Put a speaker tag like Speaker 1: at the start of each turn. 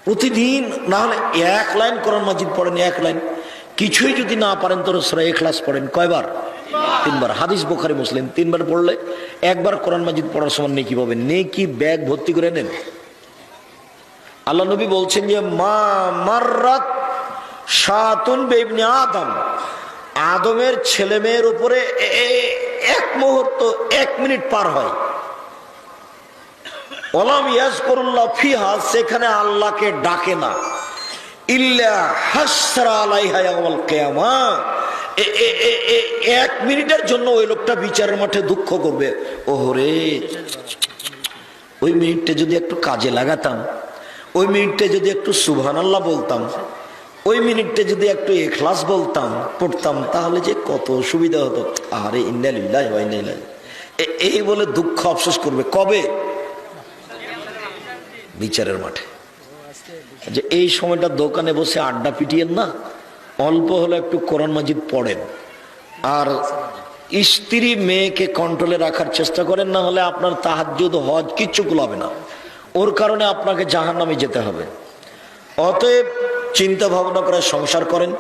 Speaker 1: প্রতিদিন, না হলে এক লাইন কোরআন মাজিদ পড়েন, এক লাইন। কিছুই যদি না পারেন তো সূরা ইখলাস পড়েন। কয়বার? 3 বার। হাদিস বুখারী মুসলিম। 3 বার পড়লে একবার কোরআন মাজিদ পড়ার সমান নেকি পাবেন। নেকি ব্যাগ ভর্তি করে নেন। আল্লাহ নবী বলছেন যে মা মাররাত শাতুন বিইবনি আদম, আদমের ছেলে মেয়ের উপরে এক মুহূর্ত, 1 মিনিট পার হয়, ওয়ালাম ইয়াজকুরুল্লাহ ফিহা, সেখানে আল্লাহকে ডাকে না, ইল্লা হাসরা আলাইহা ইয়াউমাল কিয়ামাহ, 1 মিনিটের জন্য ওই লোকটা বিচারের মাঠে দুঃখ করবে। ওহরে, ওই মিনিটটা যদি একটু কাজে লাগাতাম, ওই মিনিটটা যদি একটু সুবহানাল্লাহ বলতাম, ওই মিনিটটা যদি একটু ইখলাস বলতাম, পড়তাম, তাহলে যে কত সুবিধা হতো। আরে ইন্না লিল্লাহি ওয়া ইন্না ইলাইহি, এই বলে দুঃখ আফসোস করবে কবে? বিচারের মাঠে। যে এই সময়টা দোকানে বসে আড্ডা পিটিয়েন না, অল্প হলে একটু কোরআন মাজিদ পড়েন, আর স্ত্রী মেয়েকে কন্ট্রোলে রাখার চেষ্টা করেন, না হলে আপনার তাহাজ্জুদ হজ কিচ্ছু কুলাবে না, ওর কারণে আপনাকে জাহান্নামে যেতে হবে। অতএব চিন্তা ভাবনা করে সংসার করেন।